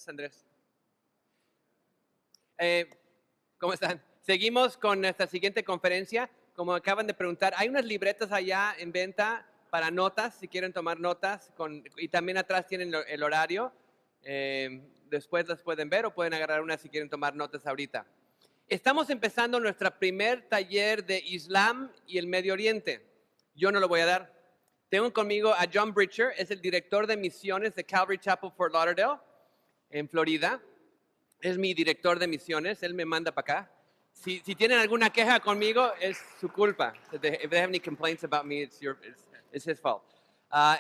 Andrés. ¿Cómo están? Seguimos con nuestra siguiente conferencia. Como acaban de preguntar, hay unas libretas allá en venta para notas, si quieren tomar notas. Y también atrás tienen el horario. Después las pueden ver o pueden agarrar una si quieren tomar notas ahorita. Estamos empezando nuestro primer taller de Islam y el Medio Oriente. Yo no lo voy a dar. Tengo conmigo a John Bricher, es el director de misiones de Calvary Chapel, Fort Lauderdale, en Florida. Es mi director de misiones, él me manda para acá. Si tienen alguna queja conmigo, es su culpa. If they have any complaints about me, it's his fault.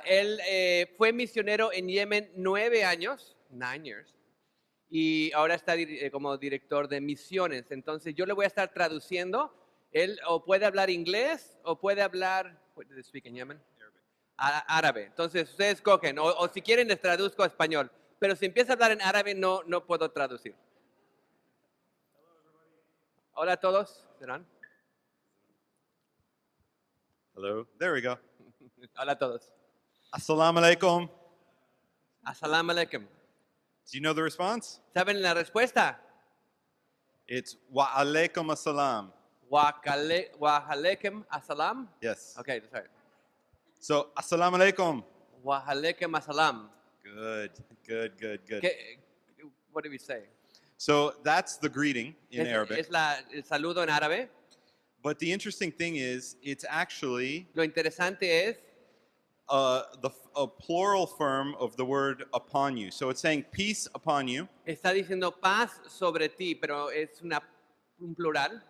Él fue misionero en Yemen 9 años, 9 years, y ahora está como director de misiones. Entonces yo le voy a estar traduciendo. Él o puede hablar inglés o puede hablar, what do they speak in Yemen? Árabe. Entonces ustedes escogen, o si quieren les traduzco a español. Pero si empieza a hablar en árabe no puedo traducir. Hola a todos. ¿Serán? Hello. There we go. Hola a todos. Assalamu alaikum. Assalamu alaikum. Do you know the response? ¿Saben la respuesta? It's wa alaikum assalam. Wa alaikum assalam. Yes. Okay, sorry. So, assalamu alaikum. Wa alaikum assalam. Good. What do we say? So, that's the greeting in Arabic. Es el saludo en árabe. But the interesting thing is, it's actually Lo interesante es a plural form of the word upon you. So, it's saying peace upon you. está diciendo paz sobre ti, pero es un plural.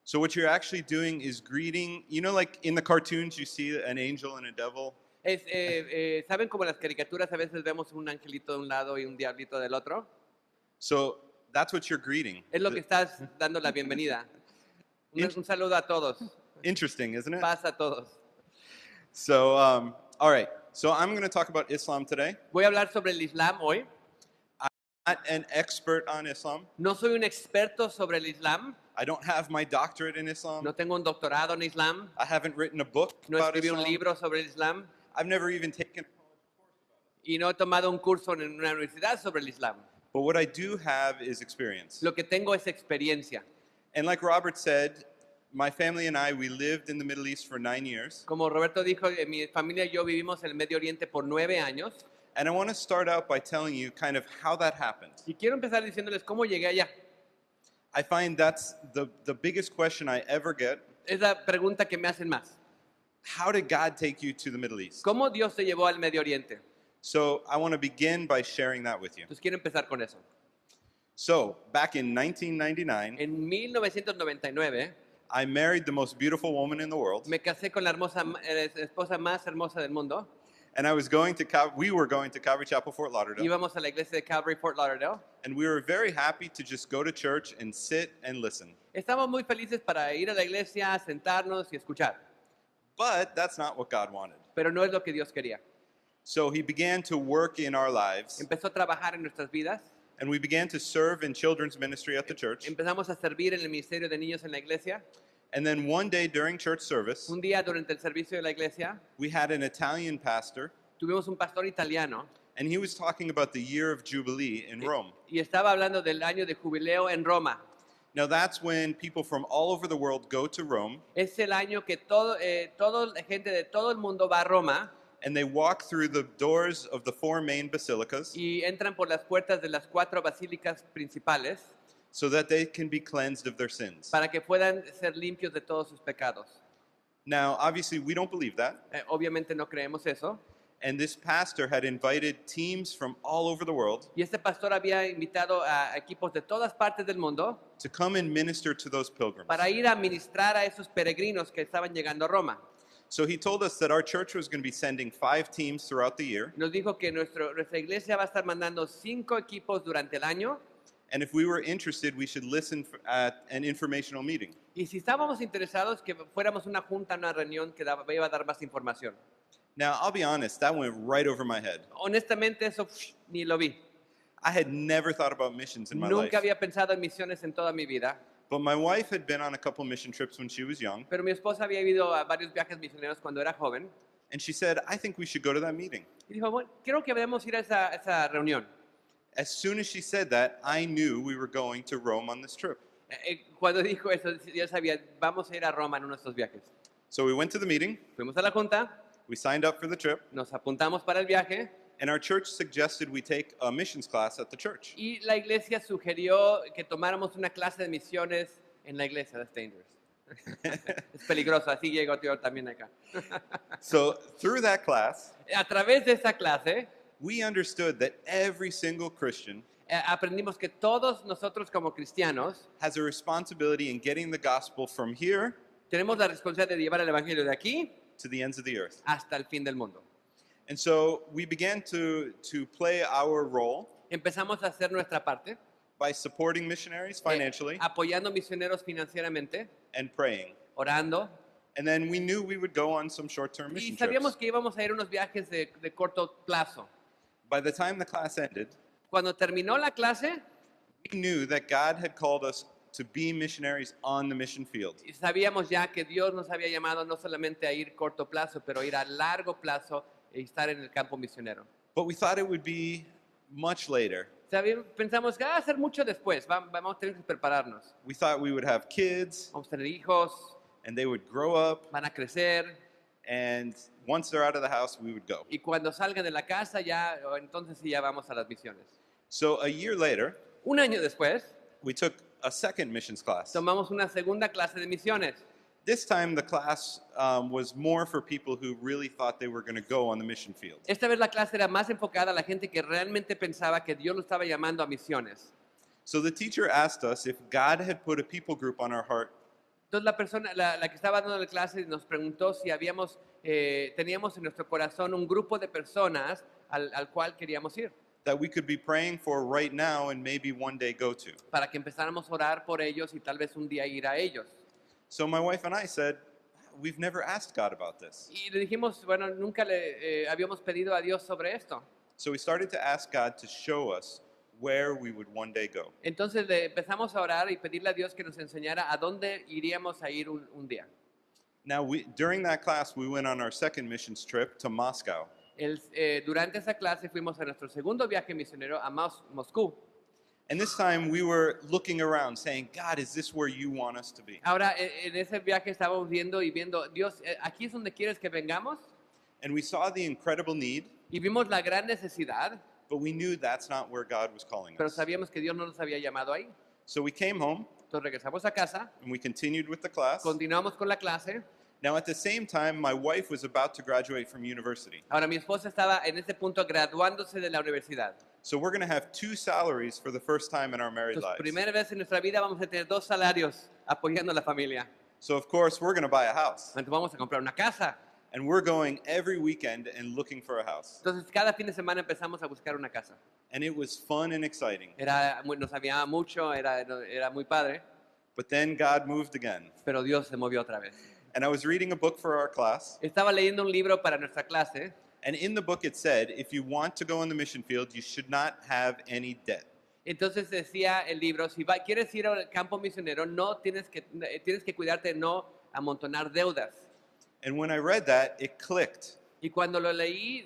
So, what you're actually doing is greeting, you know, like in the cartoons, you see an angel and a devil. ¿Saben cómo en las caricaturas a veces vemos un angelito de un lado y un diablito del otro? So, that's what you're greeting. Es lo que estás dando la bienvenida. Un saludo a todos. Interesting, isn't it? Paz a todos. So, all right. So I'm going to talk about Islam today. Voy a hablar sobre el Islam hoy. I'm not an expert on Islam. No soy un experto sobre el Islam. I don't have my doctorate in Islam. No tengo un doctorado en Islam. I haven't written a book No about escribí Islam. un libro sobre el Islam. I've never even taken. Y no he tomado un curso en una universidad sobre el Islam. But what I do have is experience. Lo que tengo es experiencia. And like Robert said, my family and I, we lived in the Middle East for 9 years. Como Roberto dijo, mi familia y yo vivimos en el Medio Oriente por 9 años. And I want to start out by telling you kind of how that happened. Y quiero empezar diciéndoles cómo llegué allá. I find that's the biggest question I ever get. Es la pregunta que me hacen más. How did God take you to the Middle East? ¿Cómo Dios te llevó al Medio Oriente? So I want to begin by sharing that with you. Entonces quiero empezar con eso. So back in 1999, En 1999 I married the most beautiful woman in the world, me casé con la esposa más hermosa del mundo. and we were going to Calvary Chapel, Fort Lauderdale, Íbamos a la iglesia de Calvary, Fort Lauderdale. and we were very happy to just go to church and sit and listen. Estábamos muy felices para ir a la iglesia, sentarnos y escuchar. But that's not what God wanted. Pero no es lo que Dios quería. So He began to work in our lives, Empezó a trabajar en nuestras vidas. and we began to serve in children's ministry at the church. Empezamos a servir en el ministerio de niños en la iglesia. And then one day during church service, Un día durante el servicio de la iglesia we had an Italian pastor, tuvimos un pastor italiano and he was talking about the year of Jubilee in Rome. y estaba hablando del año de jubileo en Roma. Now that's when people from all over the world go to Rome, Es el año que toda la gente de todo el mundo va a Roma and they walk through the doors of the 4 main basilicas y entran por las puertas de las 4 basílicas principales so that they can be cleansed of their sins. para que puedan ser limpios de todos sus pecados. Now, obviously, we don't believe that. Obviamente no creemos eso. And this pastor had invited teams from all over the world Y este pastor había invitado a equipos de todas partes del mundo to come and minister to those pilgrims. para ir a ministrar a esos peregrinos que estaban llegando a Roma. So he told us that our church was going to be sending 5 teams throughout the year. Nos dijo que nuestra iglesia va a estar mandando 5 equipos durante el año. And if we were interested, we should listen at an informational meeting. Y si estábamos interesados, que fuéramos una junta, una reunión que iba a dar más información. Now, I'll be honest, that went right over my head. Honestamente, eso ni lo vi. I had never thought about missions in my Nunca life. había pensado en misiones en toda mi vida. But my wife had been on a couple mission trips when she was young, Pero mi esposa había ido a varios viajes misioneros cuando era joven. and she said, I think we should go to that meeting. Y dijo, bueno, quiero que vayamos a ir a esa reunión. As soon as she said that, I knew we were going to Rome on this trip. Cuando dijo eso, yo sabía, vamos a ir a Roma en uno de estos viajes. So we went to the meeting, Fuimos a la junta, we signed up for the trip, nos apuntamos para el viaje and our church suggested we take a missions class at the church. y la iglesia sugirió que tomáramos una clase de misiones en la iglesia. That's dangerous. Es peligroso, así llegó yo también acá. So through that class, A través de esa clase we understood that every single Christian aprendimos que todos nosotros como cristianos has a responsibility in getting the gospel from here tenemos la responsabilidad de llevar el evangelio de aquí to the ends of the earth. hasta el fin del mundo. And so we began to play our role Empezamos a hacer nuestra parte, by supporting missionaries financially apoyando misioneros financieramente, and praying. orando, And then we knew we would go on some short-term y mission sabíamos trips. que íbamos a ir a unos viajes de corto plazo. By the time the class ended, Cuando terminó la clase, we knew that God had called us to be missionaries on the mission field. sabíamos ya que Dios nos había llamado no solamente a ir corto plazo, pero ir a largo plazo y estar en el campo misionero. But we thought it would be much later. Pensamos que va a ser mucho después, vamos a tener que prepararnos. We thought we would have kids Vamos a tener hijos, and they would grow up, van a crecer, and once they're out of the house, we would go. y cuando salgan de la casa ya, entonces sí ya vamos a las misiones. So a year later, Un año después, we took a second missions class. tomamos una segunda clase de misiones. This time the class was more for people who really thought they were going to go on the mission field. Esta vez la clase era más enfocada a la gente que realmente pensaba que Dios lo estaba llamando a misiones. So the teacher asked us if God had put a people group on our heart Entonces la persona, la que estaba dando la clase nos preguntó si teníamos en nuestro corazón un grupo de personas al cual queríamos ir, that we could be praying for right now and maybe one day go to. para que empezáramos a orar por ellos y tal vez un día ir a ellos. So my wife and I said, we've never asked God about this. Y le dijimos, bueno, nunca le habíamos pedido a Dios sobre esto. So we started to ask God to show us where we would one day go. Entonces le empezamos a orar y pedirle a Dios que nos enseñara a dónde iríamos a ir un día. Now, during that class, we went on our second missions trip to Moscow. Durante esa clase fuimos a nuestro segundo viaje misionero a Moscú. And this time we were looking around saying, God, is this where you want us to be? Ahora, en ese viaje estábamos viendo, Dios, ¿aquí es donde quieres que vengamos? And we saw the incredible need, Y vimos la gran necesidad, but we knew that's not where God was calling pero us. sabíamos que Dios no nos había llamado ahí. So we came home Entonces regresamos a casa, and we continued with the class. continuamos con la clase. Now, at the same time, my wife was about to graduate from university. Ahora, mi esposa estaba en ese punto graduándose de la universidad. So we're going to have two salaries for the first time in our married Entonces, lives. primera vez en nuestra vida vamos a tener dos salarios apoyando a la familia. So, of course, we're going to buy a house. Entonces, vamos a comprar una casa. And we're going every weekend and looking for a house. Entonces, cada fin de semana empezamos a buscar una casa. And it was fun and exciting. Nos había mucho, era muy padre, But then God moved again. pero Dios se movió otra vez. And I was reading a book for our class. Estaba leyendo un libro para nuestra clase. And in the book it said, if you want to go on the mission field, you should not have any debt. Entonces decía el libro, si quieres ir al campo misionero, tienes que cuidarte de no amontonar deudas. And when I read that, it clicked. Y cuando lo leí,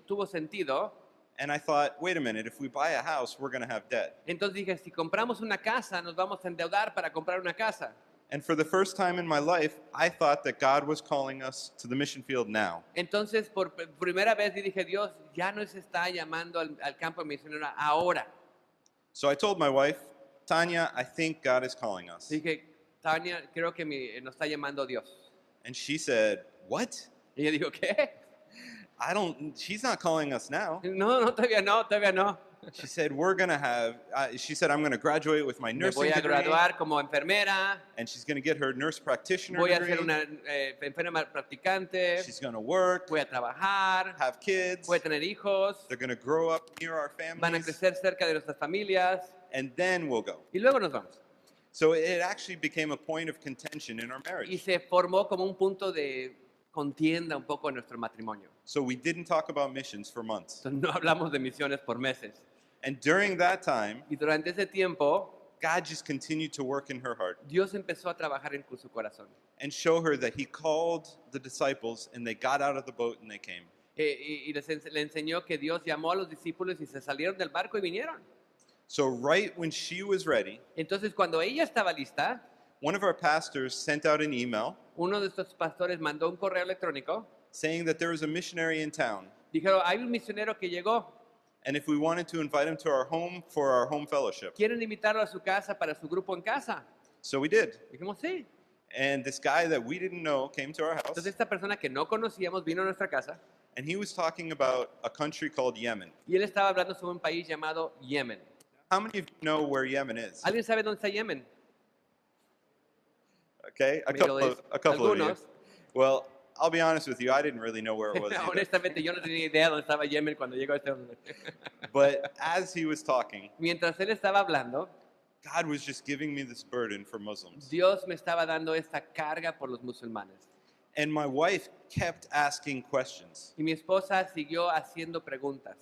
tuvo sentido. And I thought, wait a minute, if we buy a house, we're going to have debt. Entonces dije, si compramos una casa, nos vamos a endeudar para comprar una casa. And for the first time in my life, I thought that God was calling us to the mission field now. Entonces, por primera vez dije, Dios ya nos está llamando al campo misionero ahora. So I told my wife, Tanya, I think God is calling us. Dije, Tania, creo que nos está llamando Dios. And she said, what? Y ella dijo, ¿qué? She's not calling us now. No, todavía no. She said, I'm going to graduate with my Me nursing voy a degree. graduar como enfermera. And she's going to get her nurse practitioner Voy a degree. ser una enfermera practicante. She's going to work, Voy a trabajar. have kids. Voy a tener hijos. They're going to grow up near our Van a families. crecer cerca de nuestras familias. And then we'll go. Y luego nos vamos. So it actually became a point of contention in our Y marriage. se formó como un punto de contienda un poco en nuestro matrimonio. So we didn't talk about missions for months. Entonces, no hablamos de misiones por meses. And during that time, Y durante ese tiempo, God just continued to work in her heart Dios empezó a trabajar en su corazón. and show her that he called the disciples and they got out of the boat and they came. Le enseñó que Dios llamó a los discípulos y se salieron del barco y vinieron. So right when she was ready, Entonces, cuando ella estaba lista, one of our pastors sent out an email uno de estos pastores mandó un correo electrónico. saying that there was a missionary in town, Dijeron, hay un misionero que llegó. and if we wanted to invite him to our home for our home fellowship. ¿Quieren invitarlo a su casa para su grupo en casa? So we did. Dijimos, sí. And this guy that we didn't know came to our house, Entonces, esta persona que no conocíamos vino a nuestra casa and he was talking about a country called Yemen. y él estaba hablando sobre un país llamado Yemen. How many of you know where Yemen is? ¿Alguien sabe dónde está Yemen? Okay, a couple Middle of, East. a couple of you. Algunos. Well, I'll be honest with you, I didn't really know where it was either. Honestamente, yo no tenía idea dónde estaba Yemen cuando llegó este hombre. But as he was talking, Mientras él estaba hablando, God was just giving me this burden for Muslims. Dios me estaba dando esta carga por los musulmanes. And my wife kept asking questions. Y mi esposa siguió haciendo preguntas.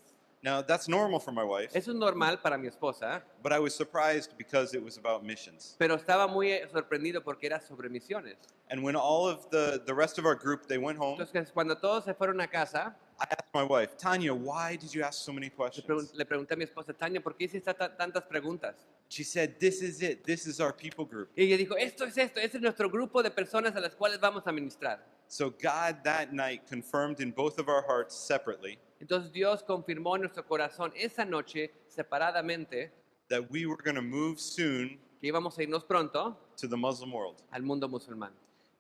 Now, that's normal for my wife, Eso es normal para mi esposa, but I was surprised because it was about missions. pero estaba muy sorprendido porque era sobre misiones. And when all of the rest of our group, they went home, Entonces, cuando todos se fueron a casa, I asked my wife, Tanya, why did you ask so many questions? le pregunté a mi esposa, Tania, ¿por qué hiciste tantas preguntas? She said, this is it. This is our people group. Y ella dijo, esto, ese es nuestro grupo de personas a las cuales vamos a ministrar. So God that night confirmed in both of our hearts separately Entonces Dios confirmó en nuestro corazón esa noche, separadamente, that we were going to move soon que íbamos a irnos pronto to the Muslim world. al mundo musulmán.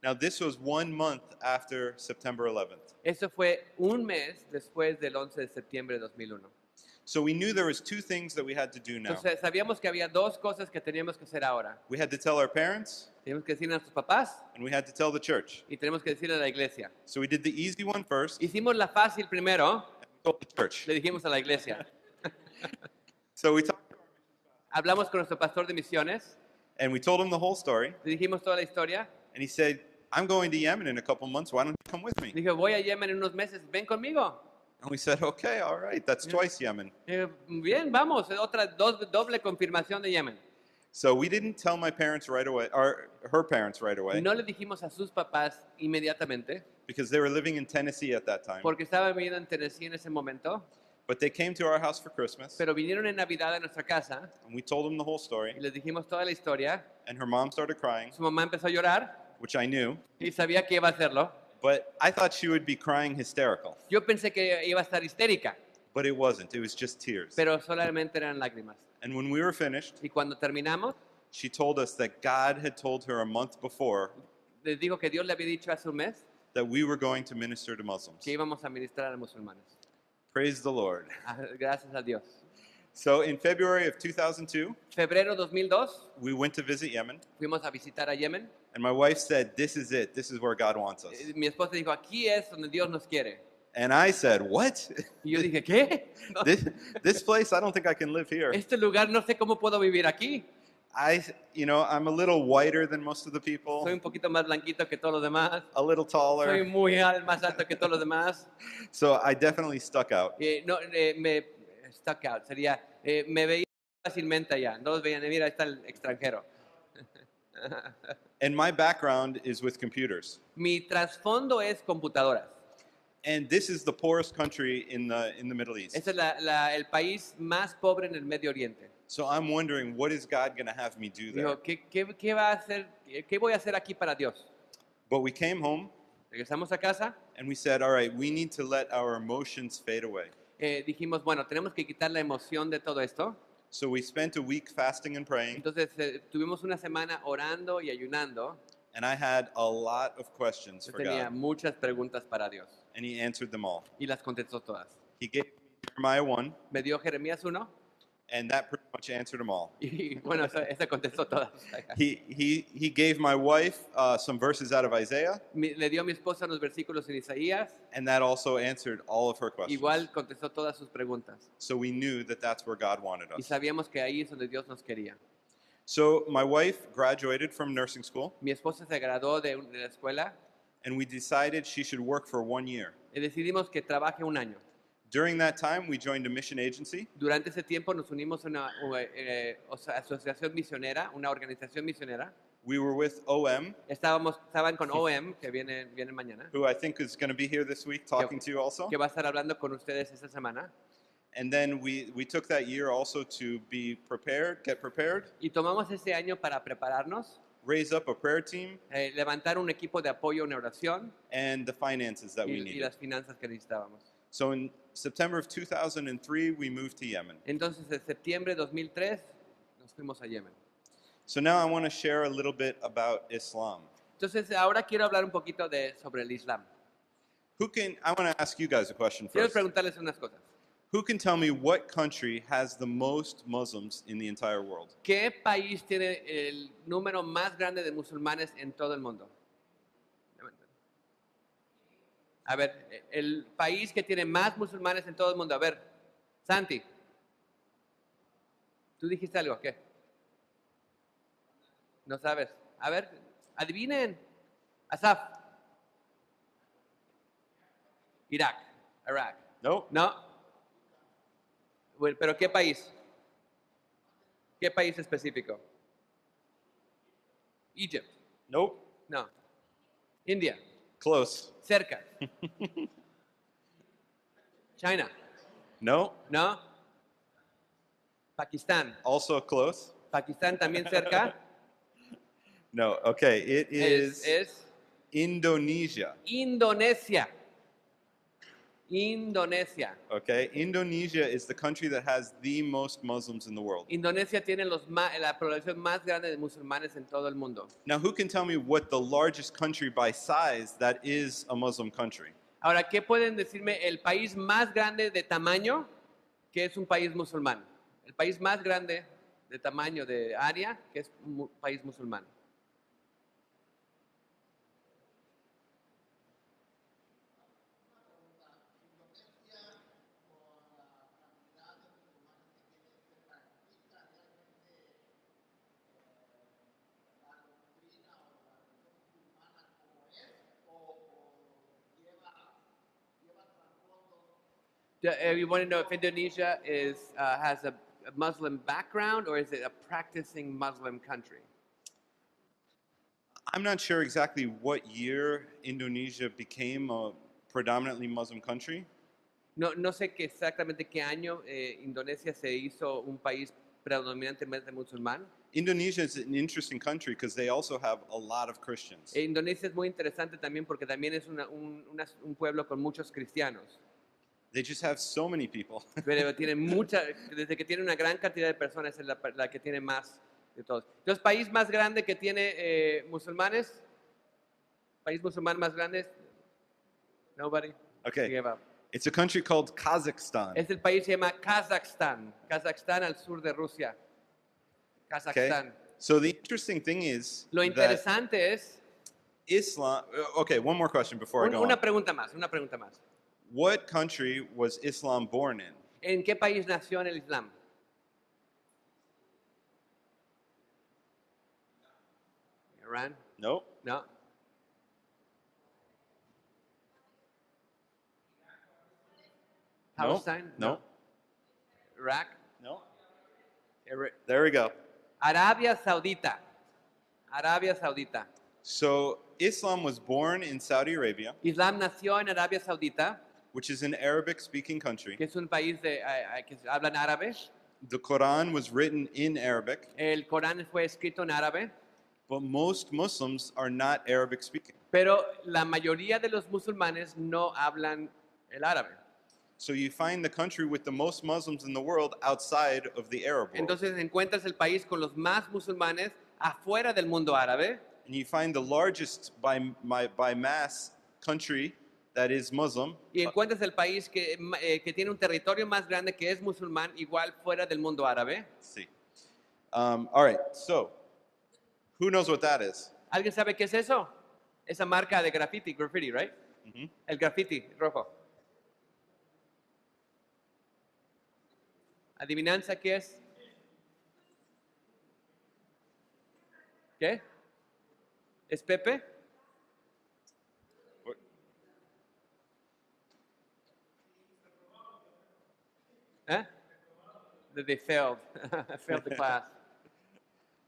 Now, this was 1 month after September 11th. Eso fue un mes después del 11 de septiembre de 2001. So we knew there was two things that we had to do now. Entonces sabíamos que había dos cosas que teníamos que hacer ahora. We had to tell our parents, Tenemos que decirle a nuestros papás and we had to tell the church. y tenemos que decirle a la iglesia. So we did the easy one first, Hicimos la fácil primero, and we told the church. le dijimos a la iglesia. So we talked, Hablamos con nuestro pastor de misiones, and we told him the whole story, le dijimos toda la historia. and he said, I'm going to Yemen in a couple months. Why don't you come with me? Dijo, voy a Yemen en unos meses, ven conmigo. And we said, okay, all right, that's twice Yemen. Bien, vamos, otra doble confirmación de Yemen. So we didn't tell my parents right away, or her parents right away, No le dijimos a sus papás inmediatamente, because they were living in Tennessee at that time. porque estaban viviendo en Tennessee en ese momento, But they came to our house for Christmas, pero vinieron en Navidad a nuestra casa and we told them the whole story. y les dijimos toda la historia. And her mom started crying, Su mamá empezó a llorar which I knew, y sabía que iba a hacerlo. but I thought she would be crying hysterical. Yo pensé que iba a estar histérica, But it wasn't. It was just tears. pero solamente eran lágrimas. And when we were finished, Y cuando terminamos, she told us that God had told her a month before les dijo que Dios le había dicho hace un mes that we were going to minister to Muslims. que íbamos a ministrar a musulmanes. Praise the Lord. Gracias a Dios. So in February of 2002, Febrero 2002, we went to visit Yemen, fuimos a visitar a Yemen. and my wife said, this is it. This is where God wants us. Mi esposa dijo, aquí es donde Dios nos quiere. And I said, what? Y yo dije, ¿qué? No, This place, I don't think I can live here. este lugar no sé cómo puedo vivir aquí. I'm a little whiter than most of the Soy people, un poquito más blanquito que todos los demás. a little Soy taller. muy más alto que todos los demás. So I definitely stuck out. No, me stuck out. Sería, me veía fácilmente allá. Todos veían, mira, ahí está el extranjero. And my background is with computers. Mi trasfondo es computadoras. And this is the poorest country in the Middle East. Este es el país más pobre en el Medio Oriente. So I'm wondering, what is God going to have me do there? Dijo, ¿qué va a hacer? ¿Qué voy a hacer aquí para Dios? But we came home Regresamos a casa. and we said, all right, we need to let our emotions fade away. Dijimos, bueno, tenemos que quitar la emoción de todo esto. So we spent a week fasting and praying, Entonces tuvimos una semana orando y ayunando. and I had a lot of questions Yo for tenía God, muchas preguntas para Dios and He answered them all. y las contestó todas. He gave me Jeremiah 1, Me dio Jeremías 1 and that pretty much answered them all. y bueno, esa contestó todas. He gave my wife some verses out of Isaiah, Le dio a mi esposa unos versículos en Isaías, and that also answered all of her questions. igual contestó todas sus preguntas. So we knew that that's where God wanted Y us. sabíamos que ahí es donde Dios nos quería. So my wife graduated from nursing school, Mi esposa se graduó de la escuela and we decided she should work for 1 year. y decidimos que trabaje un año. During that time, we joined a mission agency, Durante ese tiempo nos unimos a una asociación misionera, una organización misionera, we were with OM, Estaban con OM, que viene mañana, who I think is going to be here this week talking to you also. que va a estar hablando con ustedes esta semana. And then we took that year also to be prepared, get prepared, Y tomamos este año para prepararnos, raise up a prayer team, levantar un equipo de apoyo, una oración and the finances that we y needed. las finanzas que necesitábamos. So in September of 2003, we moved to Yemen. Entonces, en septiembre de 2003, nos fuimos a Yemen. So now I want to share a little bit about Islam. Entonces, ahora quiero hablar un poquito sobre el Islam. I want to ask you guys a question Quiero first. preguntarles unas cosas. Who can tell me what country has the most Muslims in the entire world? ¿Qué país tiene el número más grande de musulmanes en todo el mundo? A ver, el país que tiene más musulmanes en todo el mundo. A ver, Santi. ¿Tú dijiste algo? ¿Qué? No sabes. A ver, adivinen. Asaf. Irak. Nope. No. Bueno, ¿pero qué país? ¿Qué país específico? Egypt. Nope. No. India. Close. Cerca. China. No. No. Pakistán. Also close. Pakistán también cerca. No. Okay. It is Es Indonesia. Indonesia. Indonesia. Okay. Indonesia is the country that has the most Muslims in the world. Indonesia tiene la población más grande de musulmanes en todo el mundo. Now, who can tell me what the largest country by size that is a Muslim country? Ahora, ¿qué pueden decirme el país más grande de tamaño que es un país musulmán? El país más grande de tamaño de área que es un país musulmán. You want to know if Indonesia has a Muslim background or is it a practicing Muslim country? I'm not sure exactly what year Indonesia became a predominantly Muslim country. No sé exactamente qué año Indonesia se hizo un país predominantemente musulmán. Indonesia is an interesting country because they also have a lot of Christians. Indonesia es muy interesante también porque también es un pueblo con muchos cristianos. They just have so many people. Pero tiene desde que tiene una gran cantidad de personas es la que tiene más de todos. Entonces, país más grande que tiene musulmanes, país musulmán más grande, nobody. Okay. Give up. It's a country called Kazakhstan. Es el país se llama Kazajstán. Kazajstán al sur de Rusia. Kazajstán. Okay. So the interesting thing is Lo that interesante es Islam. Okay, one more question before I go una on. pregunta más. What country was Islam born in? ¿En qué país nació en el Islam? Iran? Nope. No. Palestine? No. Iraq? No. Ira- There we go. Arabia Saudita. So Islam was born in Saudi Arabia, Islam nació en Arabia Saudita, which is an Arabic-speaking country. que es un país que hablan árabe. The Quran was written in Arabic, El Corán fue escrito en árabe, but most Muslims are not Arabic-speaking. pero la mayoría de los musulmanes no hablan el árabe. So you find the country with the most Muslims in the world outside of the Arab world. Entonces encuentras el país con los más musulmanes afuera del mundo árabe. And you find the largest by mass country that is Muslim. Y encuentras el país que tiene un territorio más grande que es musulmán, igual fuera del mundo árabe. See. All right, so who knows what that is? ¿Alguien sabe qué es eso? Esa marca de graffiti, right? Mhm. El graffiti rojo. ¿Adivinanza qué es? ¿Qué? ¿Es Pepe? What? That they failed. Failed the class.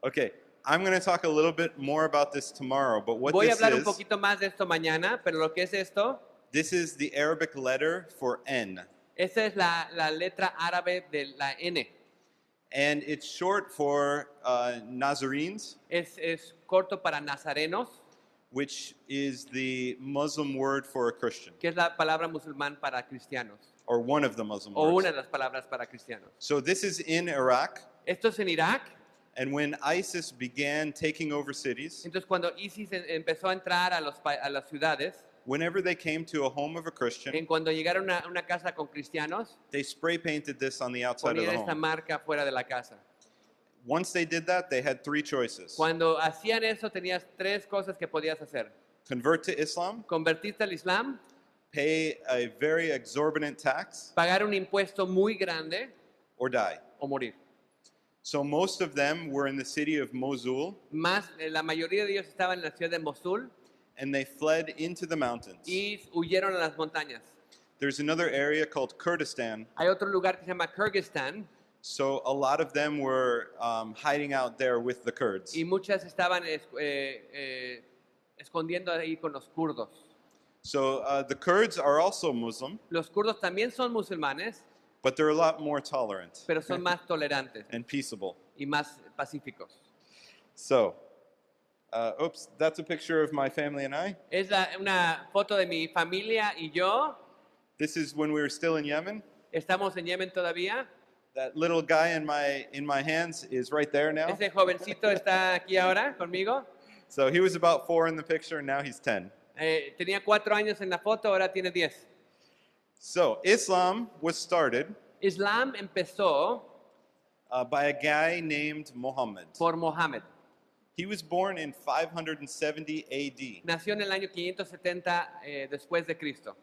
Okay, I'm going to talk a little bit more about this tomorrow, but what Voy a this hablar un is, poquito más de esto mañana, pero lo que es esto, this is the Arabic letter for N. esa es la letra árabe de la N. And it's short for Nazarenes, Es corto para nazarenos, which is the Muslim word for a Christian, que es la palabra musulmán para cristianos, or one of the Muslim o words. una de las palabras para cristianos. So this is in Iraq, Esto es en Irak. and when ISIS began taking over cities, Entonces, cuando ISIS empezó a entrar a las ciudades, whenever they came to a home of a Christian, en cuando llegaron a una casa con cristianos, they spray painted this on the outside of ponían the esta home. marca fuera de la casa. Once they did that, they had three choices. Cuando hacían eso, tenías tres cosas que podías hacer. Convert to Islam, Convertirte al Islam, pay a very exorbitant tax, pagar un impuesto muy grande or die. o morir. So most of them were in the city of Mosul, La mayoría de ellos estaban en la ciudad de Mosul and they fled into the mountains. y huyeron a las montañas. There's another area called Kurdistan, Hay otro lugar que se llama Kyrgyzstan so a lot of them were hiding out there with the Kurds. y muchas estaban escondiendo ahí con los kurdos. So the Kurds are also Muslim, Los kurdos también son musulmanes, but they're a lot more tolerant pero son más tolerantes and peaceable. y más pacíficos. So, oops, that's a picture of my family and I. Es una foto de mi familia y yo. This is when we were still in Yemen. Estamos en Yemen todavía. That little guy in my hands is right there now. Ese jovencito está aquí ahora conmigo. So he was about 4 in the picture, and now he's 10. Tenía 4 años en la foto, ahora tiene 10. So Islam was started Islam empezó by a guy named Muhammad. por Mohammed. He was born in 570 AD, Nació en el año 570 después de Cristo.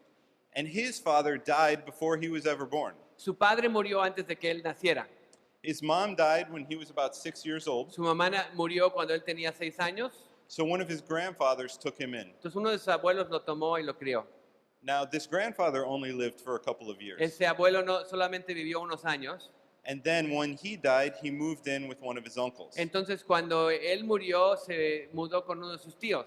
and his father died before he was ever born. Su padre murió antes de que él naciera. His mom died when he was about 6 years old, Su mamá murió cuando él tenía 6 años. so one of his grandfathers took him in. Entonces uno de sus abuelos lo tomó y lo crió. Now, this grandfather only lived for a couple of years. Ese abuelo no solamente vivió unos años. And then when he died, he moved in with one of his uncles. Entonces cuando él murió se mudó con uno de sus tíos.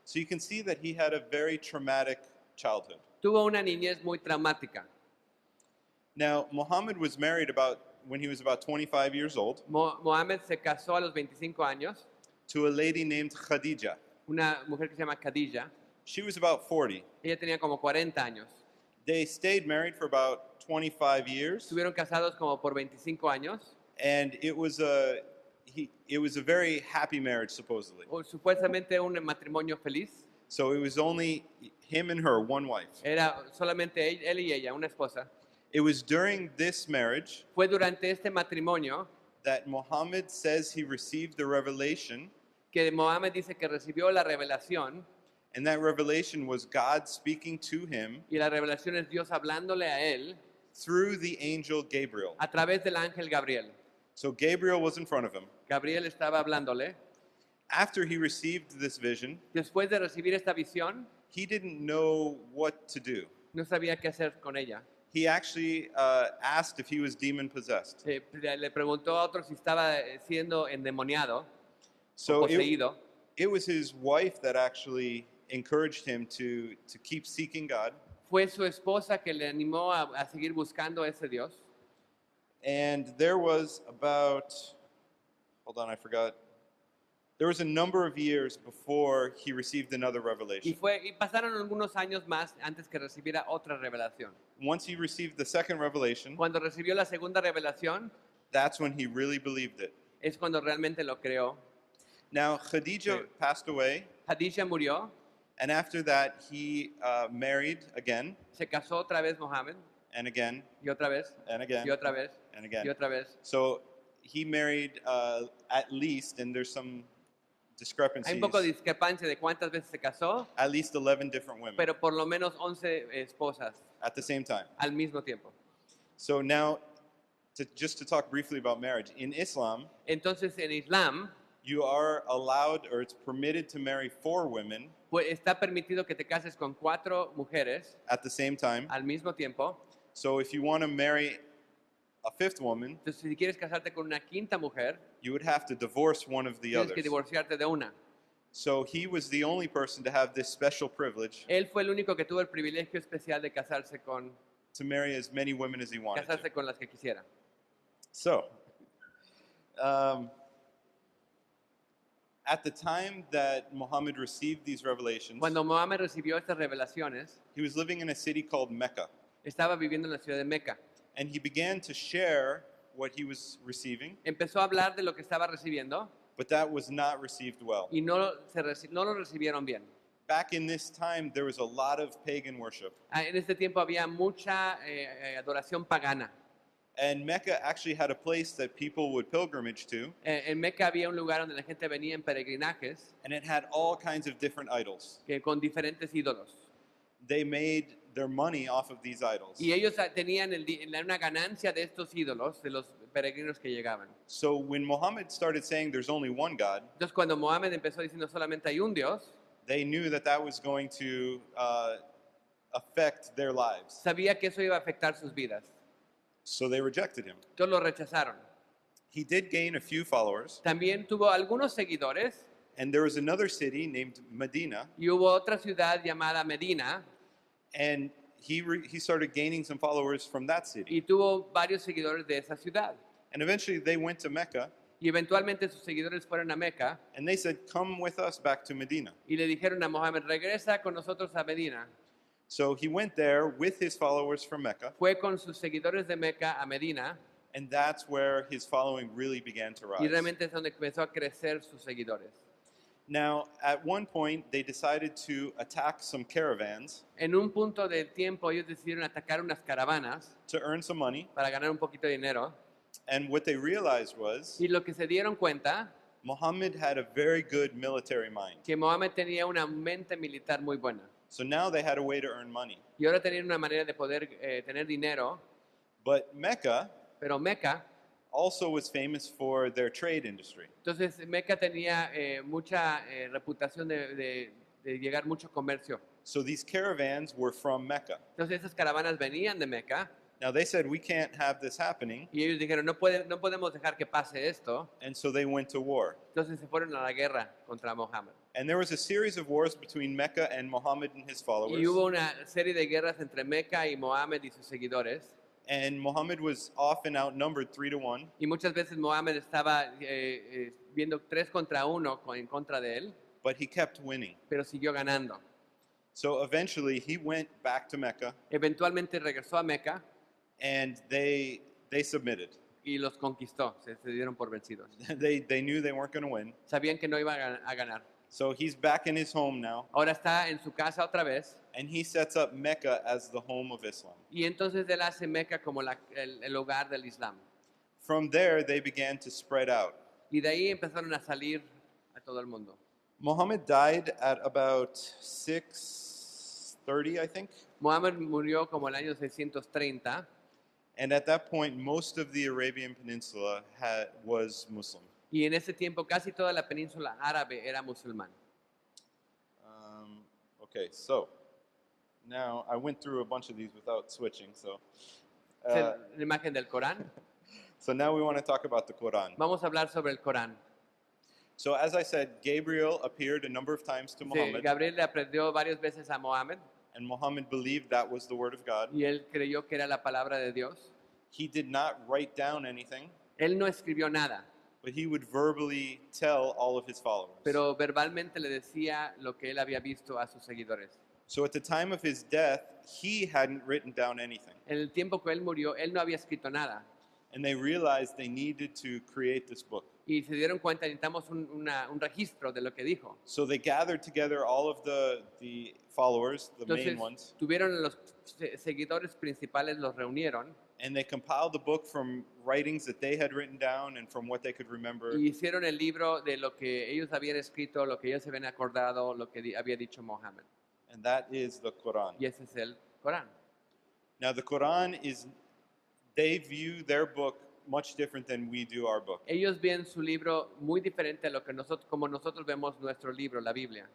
So you can see that he had a very traumatic childhood. Tuvo una niñez muy traumática. Now, Muhammad was married when he was about 25 years old Mohammed se casó a los 25 años. to a lady named Khadija. Una mujer que se llama Khadija. She was about 40. Ella tenía como 40 años. They stayed married for about 25 years, Estuvieron casados como por 25 años. and it was a very happy marriage, supposedly. Supuestamente un matrimonio feliz. So it was only him and her, one wife. Era solamente él y ella, una esposa. It was during this marriage Fue durante este matrimonio that Muhammad says he received the revelation, que Mohammed dice que recibió la revelación, and that revelation was God speaking to him y la revelación es Dios hablándole a él through the angel Gabriel. a través del ángel Gabriel. So Gabriel was in front of him. Gabriel estaba hablándole. After he received this vision, Después de recibir esta visión, he didn't know what to do. no sabía qué hacer con ella. He actually asked if he was demon possessed. Le preguntó a otro si estaba siendo endemoniado o So poseído. it was his wife that actually encouraged him to keep seeking God. Fue su esposa que le animó a seguir buscando a ese Dios. And there was about, hold on, I forgot. There was a number of years before he received another revelation. Y pasaron algunos años más antes que recibiera otra revelación. Once he received the second revelation, Cuando recibió la segunda revelación, that's when he really believed it. es cuando realmente lo creó. Now, Khadija passed away, Khadija murió, and after that, he married again, se casó otra vez Mohammed, and again, y otra vez, and again, y otra vez, and y again. otra vez. So he married at least, and there's some Hay discrepancies, un poco de discrepancia de cuántas veces se casó, at least 11 different women pero por lo menos 11 esposas at the same time. al mismo tiempo. So now, just to talk briefly about marriage, in Islam, Entonces en Islam you are allowed, or it's permitted to marry 4 women pues, está permitido que te cases con 4 mujeres at the same time. al mismo tiempo. So if you want to marry a fifth woman, Entonces, si quieres casarte con una quinta mujer, you would have to divorce one of the tienes que others. divorciarte de una. So he was the only person to have this special privilege Él fue el único que tuvo el privilegio especial de casarse con to marry as many women as he wanted to. las que quisiera. So, at the time that Muhammad received these revelations, Cuando Mohammed recibió estas revelaciones, he was living in a city called Mecca. estaba viviendo en la ciudad de Meca. And he began to share what he was receiving, Empezó a hablar de lo que estaba recibiendo but that was not received well. y no lo recibieron bien. Back in this time, there was a lot of pagan worship. En este tiempo había mucha adoración pagana. And Mecca actually had a place that people would pilgrimage to, En Meca había un lugar donde la gente venía en peregrinajes and it had all kinds of different idols. con diferentes ídolos. They made their money off of these idols. Y ellos tenían una ganancia de estos ídolos, de los peregrinos que llegaban. So when Muhammad started saying there's only one God, Entonces cuando Mohammed empezó diciendo solamente hay un Dios, they knew that that was going to affect their lives. sabía que eso iba a afectar sus vidas. So they rejected him. Entonces lo rechazaron. He did gain a few followers, También tuvo algunos seguidores and there was another city named Medina, y hubo otra ciudad llamada Medina and he started gaining some followers from that city. y tuvo varios seguidores de esa ciudad. And eventually they went to Mecca, Y eventualmente sus seguidores fueron a Meca and they said, come with us back to Medina. y le dijeron a Mohammed, regresa con nosotros a Medina. So he went there with his followers from Mecca, Fue con sus seguidores de Meca a Medina and that's where his following really began to y rise. realmente es donde empezó a crecer sus seguidores. Now, at one point, they decided to attack some caravans En un punto del tiempo ellos decidieron atacar unas caravanas to earn some money, para ganar un poquito de dinero and what they realized was y lo que se dieron cuenta Muhammad had a very good military mind. que Mohammed tenía una mente militar muy buena So now they had a way to earn money. y ahora tenían una manera de poder tener dinero, But Mecca pero Meca, also was famous for their trade industry. entonces Meca tenía mucha reputación de llegar mucho comercio. So these caravans were from Mecca. Entonces esas caravanas venían de Meca Now they said, we can't have this happening, y ellos dijeron, no podemos dejar que pase esto. and so they went to war. Entonces se fueron a la guerra contra Mohammed. And there was a series of wars between Mecca and Muhammad and his followers. Y hubo una serie de guerras entre Meca y Mohammed y sus seguidores. And Muhammad was often outnumbered 3-1. Y muchas veces Mohammed estaba viendo 3 contra 1 en contra de él, But he kept winning. pero siguió ganando. So eventually he went back to Mecca, Eventualmente regresó a Meca and they submitted. y los conquistó, se dieron por vencidos. They knew they weren't going to win. Sabían que no iban a ganar. So he's back in his home now, Ahora está en su casa otra vez and he sets up Mecca as the home of Islam. y entonces él hace Meca como el hogar del Islam. From there, they began to spread out. Y de ahí empezaron a salir a todo el mundo. Muhammad died at about 630, I think. Mohammed murió como el año 630 And at that point, most of the Arabian Peninsula was Muslim. y en ese tiempo casi toda la península árabe era musulmán. Okay, so now I went through a bunch of these without switching. So, Es la imagen del Corán. so now we want to talk about the Quran. Vamos a hablar sobre el Corán. So as I said, Gabriel appeared a number of times to Sí, Muhammad, Gabriel le aprendió varias veces a Mohammed and Muhammad believed that was the word of God. y él creyó que era la palabra de Dios. He did not write down anything, Él no escribió nada, but he would verbally tell all of his followers. pero verbalmente le decía lo que él había visto a sus seguidores. So at the time of his death, he hadn't written down anything. En el tiempo que él murió, él no había escrito nada. And they realized they needed to create this book. Y se dieron cuenta, necesitamos un registro de lo que dijo. So they gathered together all of the followers, the main Entonces, ones, tuvieron los seguidores principales, los reunieron and they compiled the book from writings that they had written down and from what they could remember. y hicieron el libro de lo que ellos habían escrito, lo que ellos se habían acordado, lo que había dicho Mohammed. And that is the Quran. Y ese es el Corán. Now the Quran is, they view their book much different than we do our book. Ellos ven su libro muy diferente a lo que como nosotros vemos nuestro libro, la Biblia.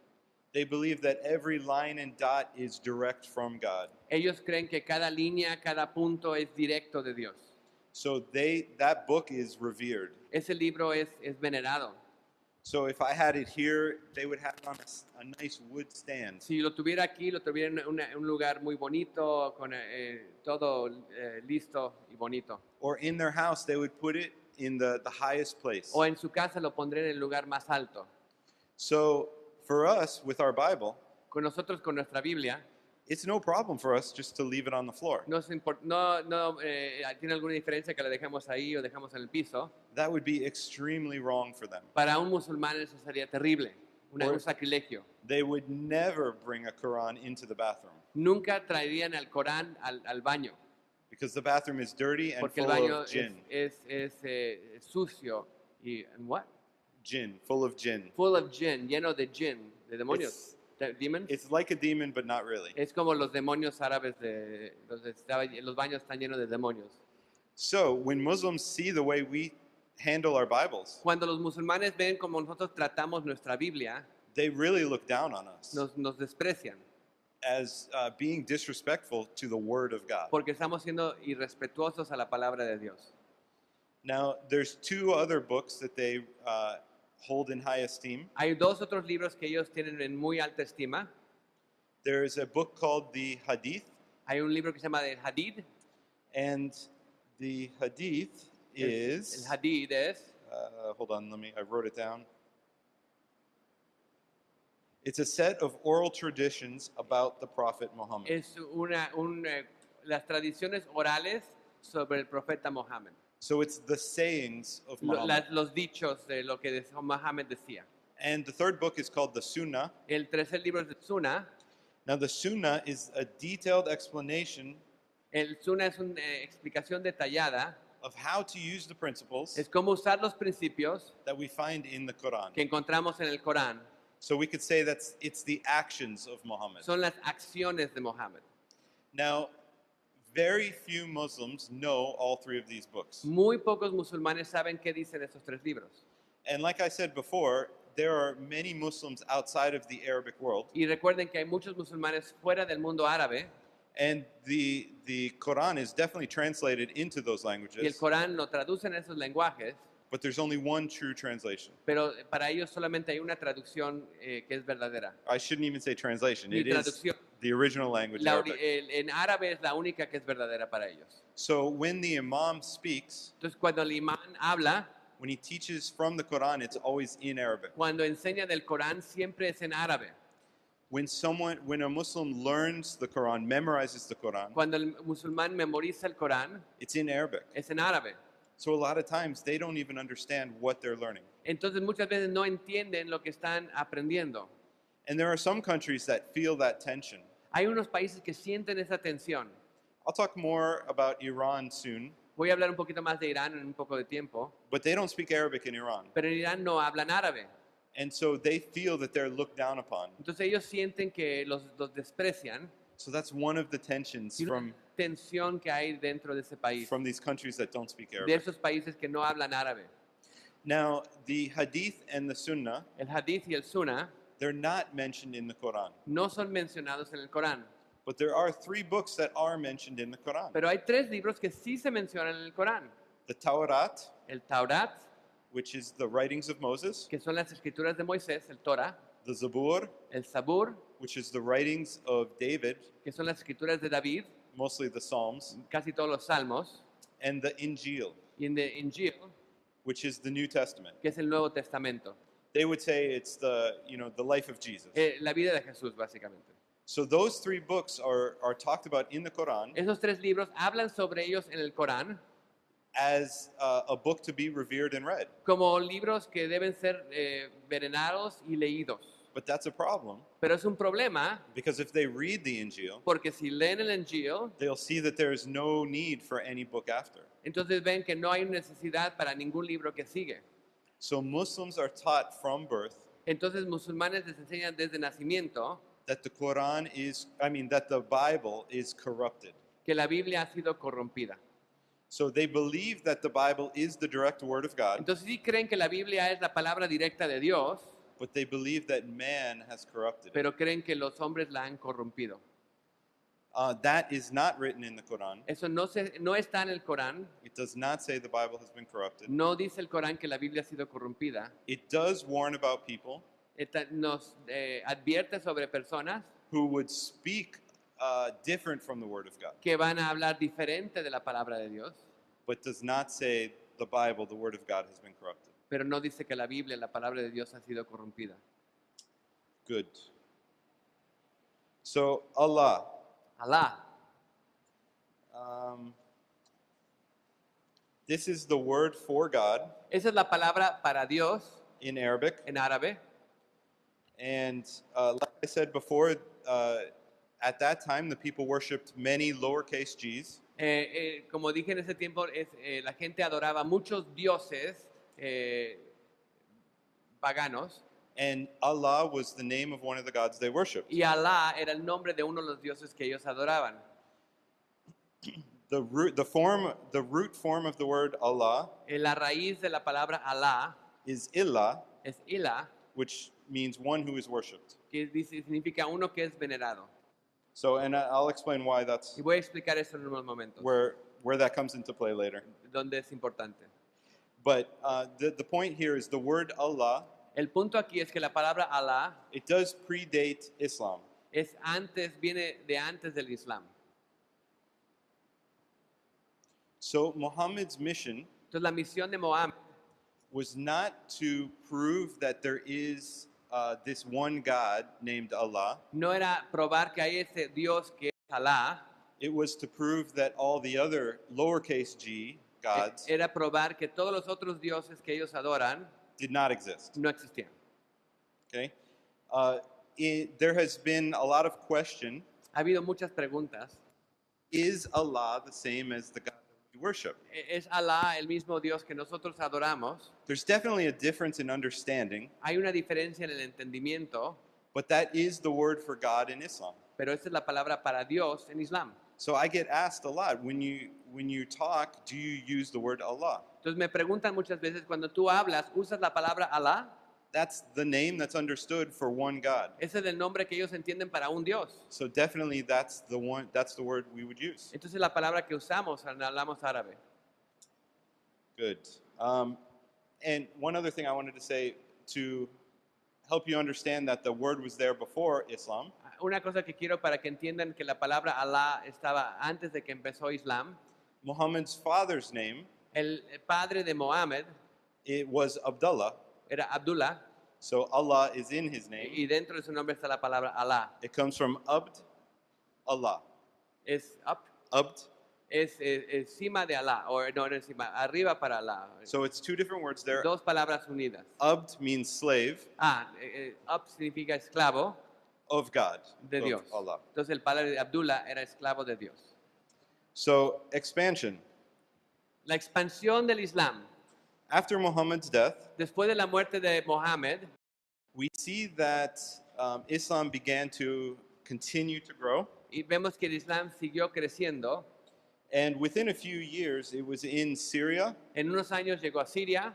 They believe that every line and dot is direct from God. Ellos creen que cada línea, cada punto es directo de Dios. So that book is revered. Ese libro es venerado. So if I had it here, they would have it on a nice wood stand. Si lo tuviera aquí, lo tuviera en un lugar muy bonito, con todo listo y bonito. Or in their house, they would put it in the highest place. O en su casa lo pondré en el lugar más alto. So for us, with our Bible, Con nosotros, con nuestra Biblia, it's no problem for us just to leave it on the floor. no tiene alguna diferencia que la dejemos ahí o dejemos en el piso. That would be extremely wrong for them. Para un musulmán eso sería terrible, un sacrilegio. They would never bring a Quran into the bathroom Nunca traerían el Corán al baño, because the bathroom is dirty and porque el full baño of jinn. es sucio y what? Jinn, full of jinn. Full of jinn, lleno de jinn, de demonios. Demons. It's like a demon, but not really. Es como los demonios árabes los baños están llenos de demonios. So when Muslims see the way we handle our Bibles, Cuando los musulmanes ven cómo nosotros tratamos nuestra Biblia, they really look down on us nos desprecian, as being disrespectful to the Word of God. porque estamos siendo irrespetuosos a la palabra de Dios. Now, there's two other books that they hold in high esteem. Hay dos otros libros que ellos tienen en muy alta estima. There's a book called the Hadith, Hay un libro que se llama el Hadith. and the Hadith is. El Hadith es. Hold on, I wrote it down. It's a set of oral traditions about the Prophet Muhammad. Es las tradiciones orales sobre el profeta Mohammed. So it's the sayings of Muhammad. Los dichos de lo que Mohammed decía. And the third book is called the Sunnah. El tercer libro es el Sunnah. Now, the Sunnah is a detailed explanation El Sunnah es una explicación detallada. of how to use the principles Es cómo usar los principios that we find in the Quran. que encontramos en el Corán. So we could say it's the actions of Muhammad. Son las acciones de Mohammed. Now, very few Muslims know all three of these books. Muy pocos musulmanes saben qué dicen esos tres libros. And like I said before, there are many Muslims outside of the Arabic world. Y recuerden que hay muchos musulmanes fuera del mundo árabe. And the Quran is definitely translated into those Y el languages, Corán lo traduce en esos lenguajes. but there's only one true translation. Pero para ellos solamente hay una traducción que es verdadera. I shouldn't even say translation. Ni It is traducción. the original language, Arabic. En árabe es la única que es verdadera para ellos. So when the Imam speaks, Entonces cuando el imán habla, when he teaches from the Quran, it's always in Arabic. cuando enseña del Corán, siempre es en árabe. When a Muslim learns the Quran, memorizes the Quran, Cuando el musulmán memoriza el Corán, it's in Arabic. es en árabe. So a lot of times they don't even understand what they're learning. Entonces muchas veces no entienden lo que están aprendiendo. And there are some countries that feel that tension. Hay unos países que sienten esa tensión. I'll talk more about Iran soon, Voy a hablar un poquito más de Irán en un poco de tiempo, but they don't speak Arabic in Iran. pero en Irán no hablan árabe. And so they feel that they're looked down upon. Entonces ellos sienten que los desprecian. So that's one of the tensions Y una tensión que hay dentro de ese país, from these countries that don't speak de Arabic. esos países que no hablan árabe. Now, the Hadith and the Sunnah, El Hadith y el Sunnah they're not mentioned in the Quran. no son mencionados en el Corán, But there are three books that are mentioned in the Quran. pero hay tres libros que sí se mencionan en el Corán. The Tawrat, El Taurat, which is the writings of Moses. que son las escrituras de Moisés, el Torah. The Zabur, El Sabur, which is the writings of David, que son las escrituras de David, mostly the Psalms. casi todos los salmos. And the Injil, Y en el Injil, which is the New Testament. que es el Nuevo Testamento. They would say it's the life of Jesus. La vida de Jesús, básicamente. So those three books are talked about in the Quran Esos tres libros hablan sobre ellos en el Corán as a book to be revered and read. como libros que deben ser venerados y leídos. But that's a problem, Pero es un problema because if they read the Injil, porque si leen el Injil, they'll see that there is no need for any book after. entonces ven que no hay necesidad para ningún libro que sigue. So Muslims are taught from birth Entonces musulmanes les enseñan desde nacimiento that that the Bible is corrupted. que la Biblia ha sido corrompida. So they believe that the Bible is the direct word of God, Entonces sí creen que la Biblia es la palabra directa de Dios, but they believe that man has corrupted it. pero creen que los hombres la han corrompido. That is not written in the Quran. Eso no está en el Corán. It does not say the Bible has been corrupted. No dice el Corán que la Biblia ha sido corrompida. It does warn about people Nos advierte sobre personas who would speak different from the Word of God, que van a hablar diferente de la palabra de Dios, but does not say the Bible, the Word of God, has been corrupted. pero no dice que la Biblia, la palabra de Dios, ha sido corrompida. Good. So, Allah. Alá. This is the word for God Esa es la palabra para Dios in Arabic. en árabe. And like I said before, at that time, the people worshipped many lowercase g's. Como dije en ese tiempo, la gente adoraba muchos dioses paganos. And Allah was the name of one of the gods they worshipped. Y Alá era el nombre de uno de los dioses que ellos adoraban. The root form of the word Allah La raíz de la palabra Alá is Illah, es Ilah, which means one who is worshipped. que significa uno que es venerado. So, and I'll explain why that's Y voy a explicar eso en unos momentos, where that comes into play later. donde es importante. But the point here is the word Allah, El punto aquí es que la palabra Alá it does predate Islam. viene de antes del Islam. So Muhammad's mission Entonces la misión de Mohammed was not to prove that there is this one God named Allah. no era probar que hay ese Dios que es Alá, It was to prove that all the other lowercase g gods era probar que todos los otros dioses que ellos adoran did not exist. no existían. Okay, there has been a lot of question: Ha habido muchas preguntas. is Allah the same as the God that we worship? ¿Es Alá el mismo Dios que nosotros adoramos? There's definitely a difference in understanding, Hay una diferencia en el entendimiento, but that is the word for God in Islam. pero esa es la palabra para Dios en Islam. So I get asked a lot when you talk, do you use the word Allah? Entonces me preguntan muchas veces, cuando tú hablas, ¿usas la palabra Alá? That's the name that's understood for one God. Ese es el nombre que ellos entienden para un Dios. So definitely that's the word we would use. Entonces la palabra que usamos cuando hablamos árabe. Good. And one other thing I wanted to say to help you understand that the word was there before Islam. Una cosa que quiero para que entiendan que la palabra Alá estaba antes de que empezó Islam. Muhammad's father's name, El padre de Mohammed it was Abdullah. era Abdullah, So Allah is in his name. y dentro de su nombre está la palabra Alá. It comes from Abd, Allah. Es up, Abd. es encima de Alá, o no encima, arriba para Alá. So it's two different words there. Dos palabras unidas. Abd means slave Up significa esclavo of God, de of Dios. Allah. Entonces el padre de Abdullah era esclavo de Dios. So expansion. La expansión del Islam. After Muhammad's death, Después de la muerte de Mohammed, we see that Islam began to continue to grow. y vemos que el Islam siguió creciendo. And within a few years, it was in Syria En unos años llegó a Siria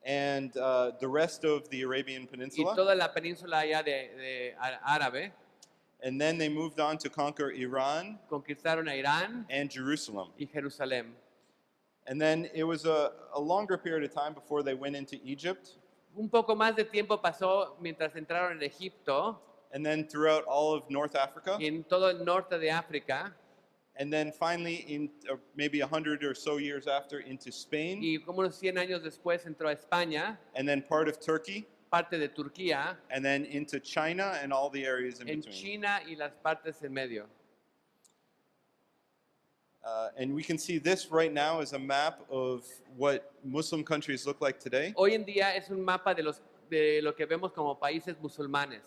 and the rest of the Arabian y Peninsula. toda la península allá de árabe. And then they moved on to conquer Iran Conquistaron a Irán and Jerusalem. y Jerusalén. And then it was a longer period of time before they went into Egypt. Un poco más de tiempo pasó mientras entraron en Egipto And then throughout all of North Africa. y en todo el norte de África. And then finally, in maybe 100 or so years after, into Spain. Y como unos 100 años después entró a España, And then part of Turkey. parte de Turquía, And then into China and all the areas in en between. China y las partes en medio. And we can see this right now as a map of what Muslim countries look like today. Hoy en día es un mapa de lo que vemos como países musulmanes.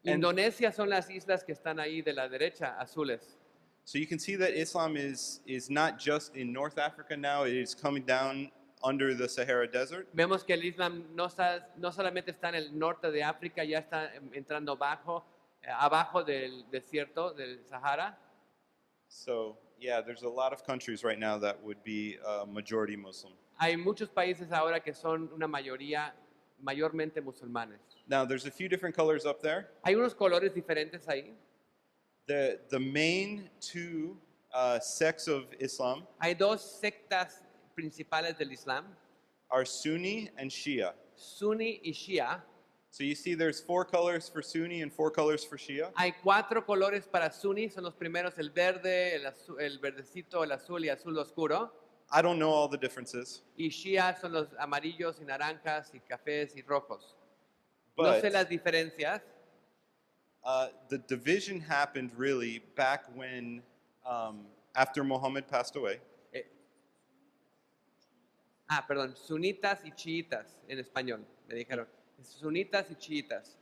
And- Indonesia son las islas que están ahí de la derecha, azules. So you can see that Islam is not just in North Africa now, it is coming down under the Sahara Desert. Vemos que el Islam no solamente está en el norte de África, ya está entrando abajo del desierto del Sahara. So yeah, there's a lot of countries right now that would be majority Muslim. Hay muchos países ahora que son una mayormente musulmanes. Now there's a few different colors up there. Hay unos colores diferentes ahí. The main two sects of Islam Hay dos sectas principales del Islam, are Sunni and Shia. Sunni y Shia. So you see there's 4 colors for Sunni and 4 colors for Shia. Hay 4 colores para Sunni, son los primeros el verde, el verdecito, el azul y azul oscuro. I don't know all the differences, Y Shia son los amarillos y naranjas y cafés y rojos. No but sé las diferencias. the division happened really back when, after Muhammad passed away. Perdón, sunitas y chiitas en español, me dijeron. Sunitas y chiitas.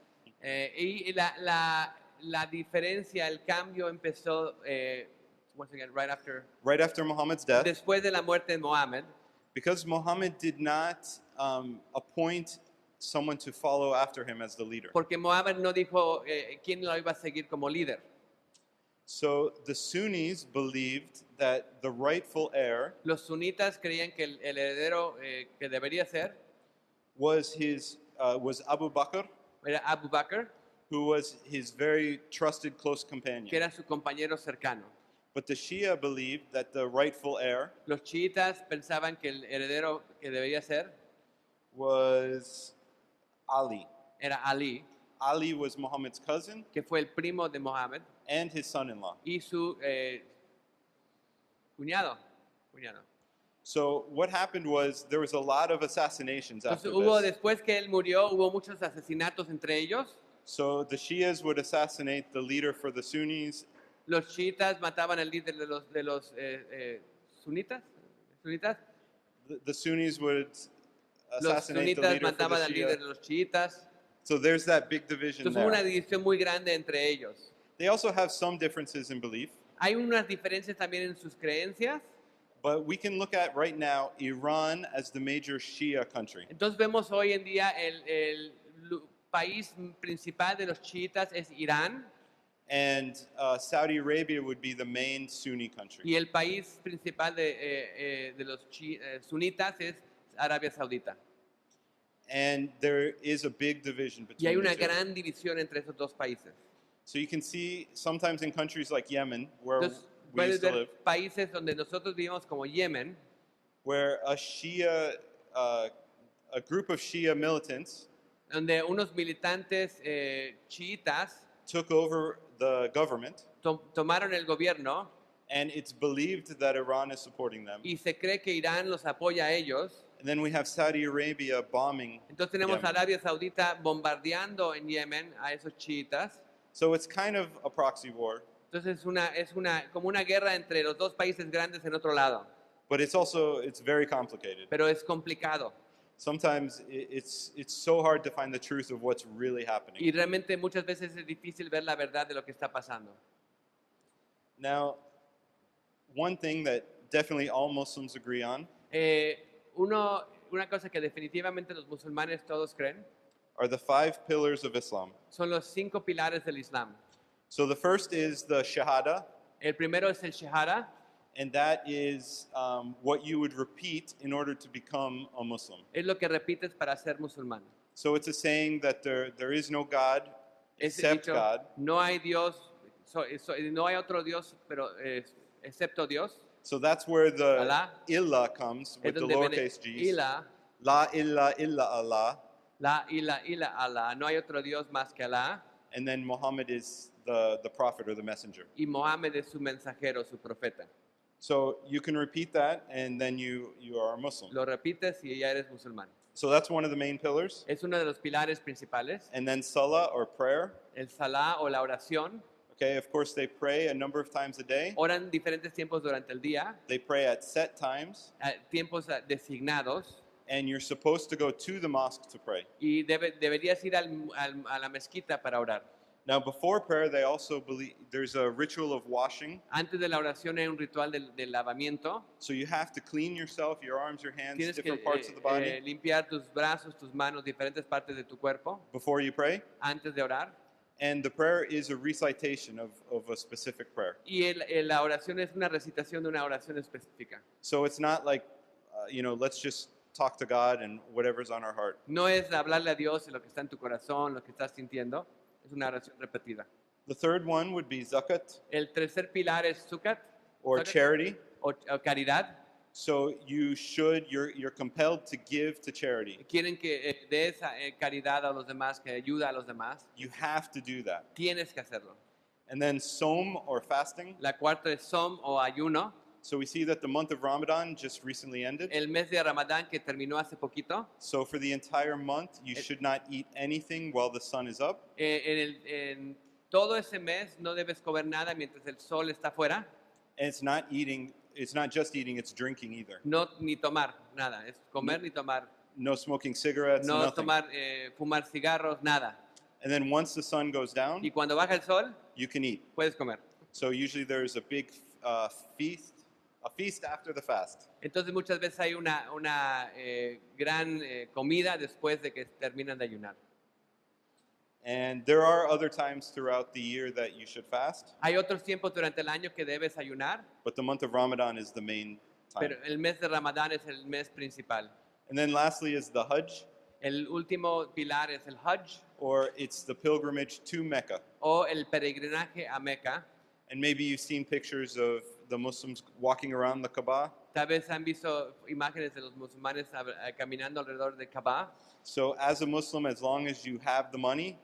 Y la diferencia, el cambio empezó, once again, Right after Muhammad's death, después de la muerte de Mohammed, because Muhammad did not appoint someone to follow after him as the leader. porque Mohammed no dijo quién lo iba a seguir como líder. So the Sunnis believed that the rightful heir Los sunitas creían que el heredero que debería ser was Abu Bakr, era Abu Bakr, who was his very trusted close que companion. era su compañero cercano. But the Shia believed that the rightful heir Los chiitas pensaban que el heredero que debería ser was Ali. era Ali, Ali was Muhammad's cousin que fue el primo de Mohammed, and his son-in-law. y su cuñado. So what happened was there was a lot of assassinations Entonces after this. después que él murió, hubo muchos asesinatos entre ellos. So the Shias would assassinate the leader for the Sunnis, Los chiitas mataban al líder de los sunitas. the Sunnis would Los assassinate the sunitas leader for mataban al the líder Shia. de los chiitas. So there's that big division Entonces hubo una there. división muy grande entre ellos. They also have some differences in belief, Hay unas diferencias también en sus creencias. but we can look at right now Iran as the major Shia country. Entonces vemos hoy en día el país principal de los chiitas es Irán And Saudi Arabia would be the main Sunni country. y el país principal de los sunitas es Arabia Saudita. And there is a big division Y hay between una the two. gran división entre esos dos países. So you can see sometimes in countries like Yemen, where Entonces, we puedes used to ver live, países donde nosotros vivimos como Yemen, where a group of Shia militants donde unos militantes chiitas took over the government, tomaron el gobierno and it's believed that Iran is supporting them. y se cree que Irán los apoya a ellos. And then we have Saudi Arabia bombing Entonces tenemos a Yemen. Arabia Saudita bombardeando en Yemen a esos chiitas. So it's kind of a proxy war, Entonces es como una guerra entre los dos países grandes en otro lado, but it's very complicated. pero es complicado. Sometimes it's so hard to find the truth of what's really Y happening. realmente muchas veces es difícil ver la verdad de lo que está pasando. Now, one thing that definitely all Muslims agree on Una cosa que definitivamente los musulmanes todos creen are the 5 pillars of Islam. son los 5 pilares del Islam. So the first is the Shahada, El primero es el Shahada, and that is what you would repeat in order to become a Muslim. es lo que repites para ser musulmán. So it's a saying that there is no God Ese except dicho, God. no hay Dios, no hay otro Dios, pero excepto Dios. So that's where the Allah. illah comes Es with the donde viene lowercase g's. Ilah, La illa illa Allah. la ila Allah. No hay otro Dios más que Allah. And then Muhammad is the prophet or the messenger. Y Mohammed es su mensajero, su profeta. So you can repeat that, and then you are a Muslim. Lo repites y ya eres musulmán. So that's one of the main pillars. Es uno de los pilares principales. And then salah or prayer. El salah o la oración. Okay, of course they pray a number of times a day. Oran diferentes tiempos durante el día, They pray at set times, tiempos designados. and you're supposed to go to the mosque to pray. Y deberías ir a la mezquita para orar. Now, before prayer, they also believe there's a ritual of washing. Antes de la oración hay un ritual del lavamiento. So you have to clean yourself, your arms, your hands, Tienes que different parts of the body limpiar tus brazos, tus manos, diferentes partes de tu cuerpo before you pray. antes de orar. And the prayer is a recitation of a specific prayer. Y la oración es una recitación de una oración específica. So it's not like, let's just talk to God and whatever's on our heart. No es hablarle a Dios de lo que está en tu corazón, lo que estás sintiendo. Es una oración repetida. The third one would be zakat El tercer pilar es zakat or charity. o caridad. So you're compelled to give to charity. Quieren que des caridad a los demás, que ayuda a los demás. You have to do that. Tienes que hacerlo. And then som or fasting. La cuarta es som o ayuno. So we see that the month of Ramadan just recently ended. El mes de Ramadán que terminó hace poquito. So for the entire month, you should not eat anything while the sun is up. En todo ese mes no debes comer nada mientras el sol está fuera. And it's not just eating, it's drinking either. No, ni tomar nada. Es comer ni tomar. No smoking cigarettes, No nothing. fumar cigarros, nada. And then once the sun goes down, Y cuando baja el sol, you can eat. puedes comer. So usually there's a big feast after the fast. Entonces muchas veces hay una gran comida después de que terminan de ayunar. And there are other times throughout the year that you should fast, Hay otros tiempos durante el año que debes ayunar, but the month of Ramadan is the main time. pero el mes de Ramadán es el mes principal. And then lastly is the Hajj, El último pilar es el Hajj or it's the pilgrimage to Mecca. o el peregrinaje a Meca. And maybe you've seen pictures of the Muslims walking around the Kaaba. Tal vez han visto imágenes de los musulmanes caminando alrededor de Kaaba. So as a Muslim, as long as you have the money,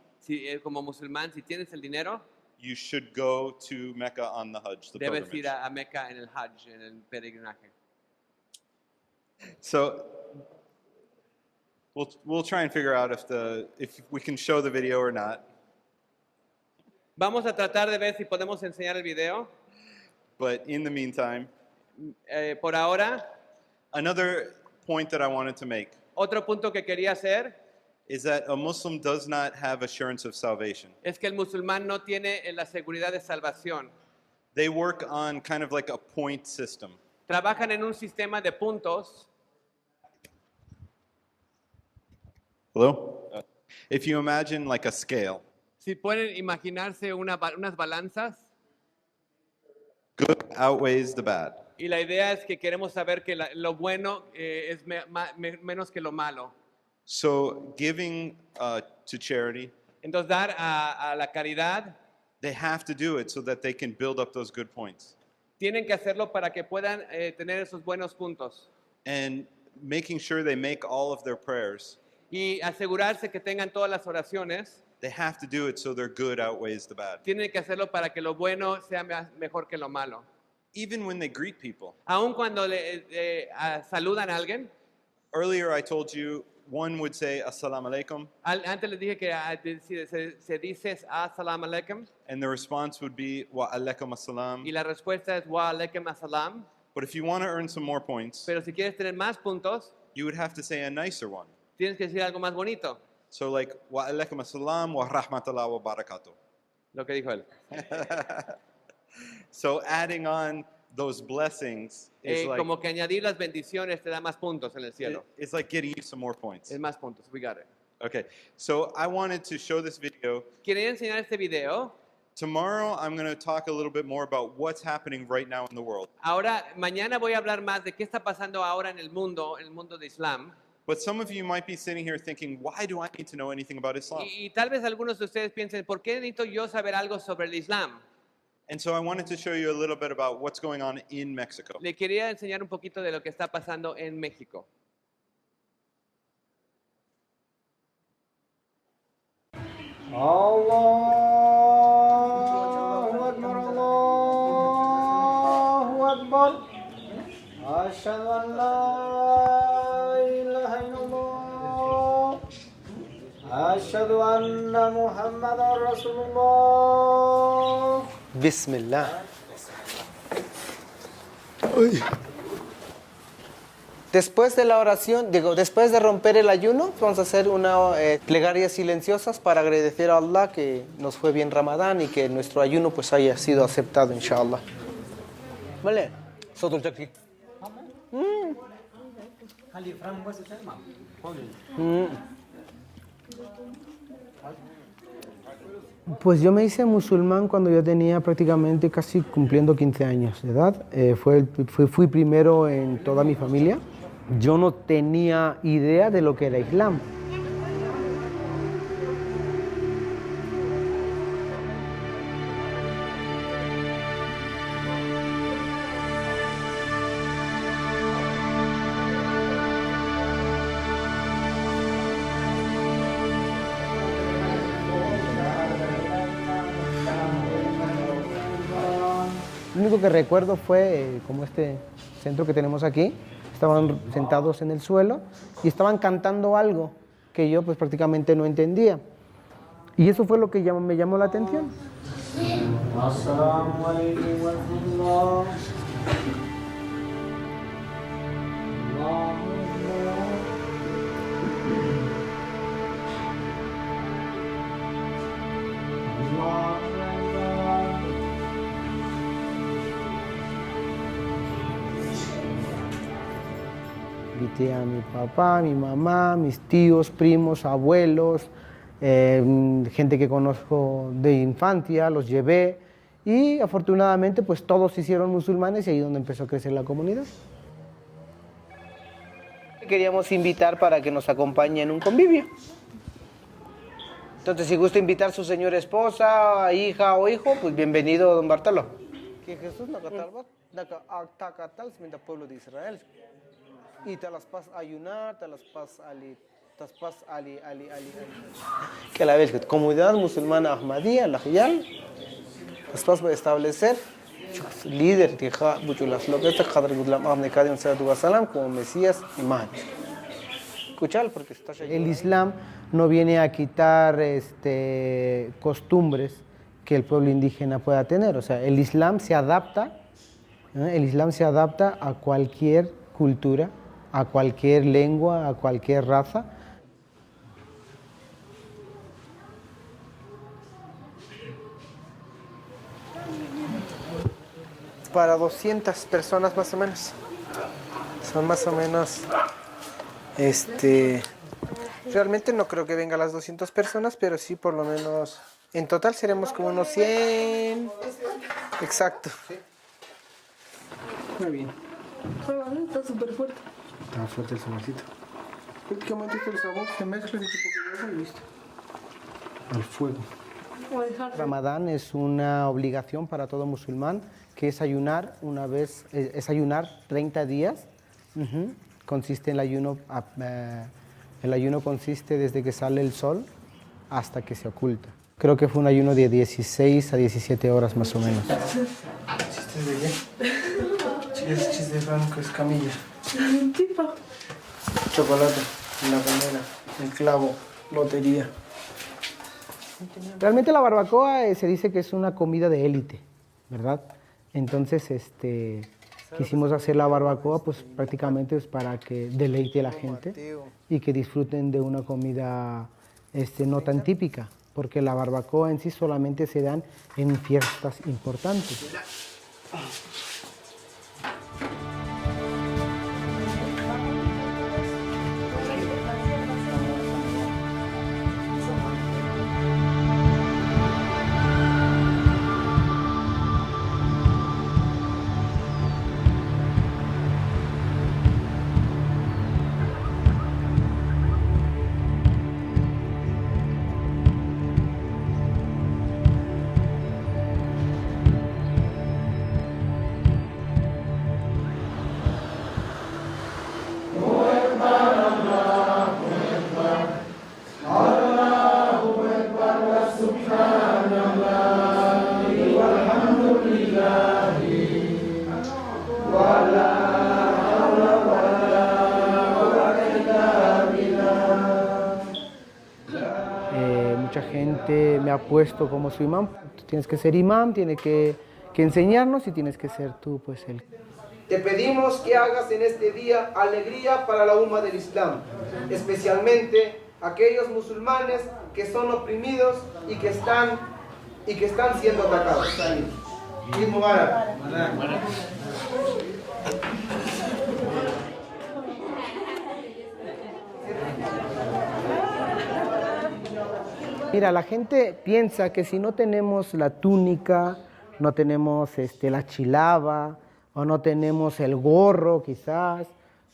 Como musulmán, si tienes el dinero, you should go to Mecca on the Hajj, the debes pilgrimage. ir a Meca en el Hajj, en el peregrinaje. So we'll try and figure out if we can show the video or not. Vamos a tratar de ver si podemos enseñar el video. But in the meantime, Por ahora, another point that I wanted to make otro punto que quería hacer is that a Muslim does not have assurance of salvation. es que el musulmán no tiene la seguridad de salvación. They work on kind of like a point system. Trabajan en un sistema de puntos. Hello? If you imagine like a scale, Si pueden imaginarse unas balanzas, good outweighs the bad. y la idea es que queremos saber que lo bueno es menos que lo malo. So giving to charity, Entonces dar a la caridad, they have to do it so that they can build up those good points. tienen que hacerlo para que puedan tener esos buenos puntos. And making sure they make all of their prayers, Y asegurarse que tengan todas las oraciones, they have to do it so their good outweighs the bad. tienen que hacerlo para que lo bueno sea mejor que lo malo. Even when they greet people. Aun cuando saludan a alguien, Earlier I told you one would say assalamu alaikum, antes les dije que se dice assalamu alaikum and the response would be wa alaikum assalam. y la respuesta es wa alaikum assalam. But if you want to earn some more points, Pero si quieres tener más puntos, you would have to say a nicer one. tienes que decir algo más bonito, So like wa alaikum assalam wa rahmatullah wa barakatuh. lo que dijo él. So adding on those blessings is Como que añadir las bendiciones te da más puntos en el cielo. it's like getting you some more points. Es más puntos, we got it. Okay, so I wanted to show this video. Quería enseñar este video. Tomorrow I'm going to talk a little bit more about what's happening right now in the world. Ahora, mañana voy a hablar más de qué está pasando ahora en el mundo de Islam. But some of you might be sitting here thinking, why do I need to know anything about Islam? Y tal vez algunos de ustedes piensen, ¿por qué necesito yo saber algo sobre el Islam? And so I wanted to show you a little bit about what's going on in Mexico. Le quería enseñar un poquito de lo que está pasando en México. Allahu Akbar, Allahu Akbar. Ashhadu an la ilaha illallah. Ashhadu anna Muhammadan Rasulullah. Bismillah. Después de la oración, después de romper el ayuno, vamos a hacer una plegaria silenciosas para agradecer a Allah que nos fue bien Ramadán y que nuestro ayuno pues haya sido aceptado, inshallah. ¿Vale? Pues yo me hice musulmán cuando yo tenía prácticamente casi cumpliendo 15 años de edad. Fui primero en toda mi familia. Yo no tenía idea de lo que era Islam. único que recuerdo fue como este centro que tenemos aquí. Estaban sentados en el suelo y estaban cantando algo que yo pues prácticamente no entendía. Y eso fue lo que me llamó la atención. Invité a mi papá, mi mamá, mis tíos, primos, abuelos, gente que conozco de infancia, los llevé y afortunadamente pues todos se hicieron musulmanes y ahí es donde empezó a crecer la comunidad. Queríamos invitar para que nos acompañe en un convivio. Entonces, si gusta invitar a su señora esposa, hija o hijo, pues bienvenido, don Bartolo. Que Jesús no catal al pueblo de Israel. Y te las vas a ayunar, te las vas a ali. Que a la vez, comunidad musulmana Ahmadía, la Hiyal, las vas a establecer líder de Buchulas López, Khadr Gudlam Ahmed Kadim Salatu Wasalam, como Mesías y Mahdi. Escuchar, porque el Islam no viene a quitar costumbres que el pueblo indígena pueda tener. O sea, el Islam se adapta a cualquier cultura, a cualquier lengua, a cualquier raza. Para 200 personas más o menos. Son más o menos, realmente no creo que vengan las 200 personas, pero sí por lo menos, en total seremos como unos 100. Exacto. Muy bien. Está súper fuerte. Está fuerte el saborcito. Prácticamente el sabor se mezcla de tipo de y listo. Al fuego. Ramadán es una obligación para todo musulmán, que es ayunar es ayunar 30 días. Consiste en el ayuno consiste desde que sale el sol hasta que se oculta. Creo que fue un ayuno de 16 a 17 horas más o menos. ¿Chistes de qué? Chistes de Franco Escamilla. Tipo. Chocolate, la panela, el clavo, lotería. Realmente la barbacoa se dice que es una comida de élite, ¿verdad? Entonces, quisimos hacer la barbacoa pues prácticamente para que deleite a la gente y que disfruten de una comida no tan típica, porque la barbacoa en sí solamente se dan en fiestas importantes. Mucha gente me ha puesto como su imán. Tú tienes que ser imán, tiene que enseñarnos y tienes que ser tú pues el. Te pedimos que hagas en este día alegría para la umma del Islam, especialmente aquellos musulmanes que son oprimidos y que están siendo atacados. Eid Mubarak. Mira, la gente piensa que si no tenemos la túnica, no tenemos la chilaba o no tenemos el gorro quizás,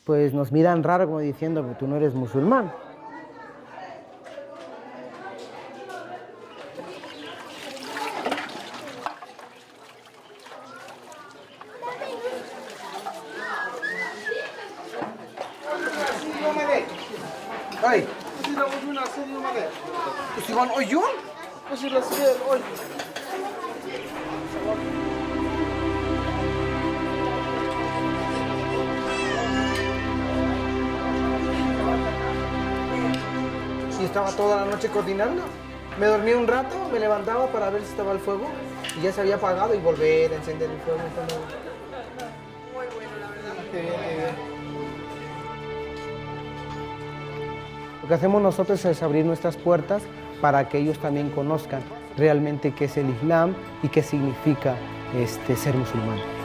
pues nos miran raro como diciendo que tú no eres musulmán. Ay. Usiwan oyun? Usiwan oyun? estaba toda la noche coordinando. Me dormía un rato, me levantaba para ver si estaba el fuego y ya se había apagado y volver a encender el fuego. Muy bueno, la verdad. Qué bien, qué bien. Lo que hacemos nosotros es abrir nuestras puertas para que ellos también conozcan realmente qué es el Islam y qué significa ser musulmán.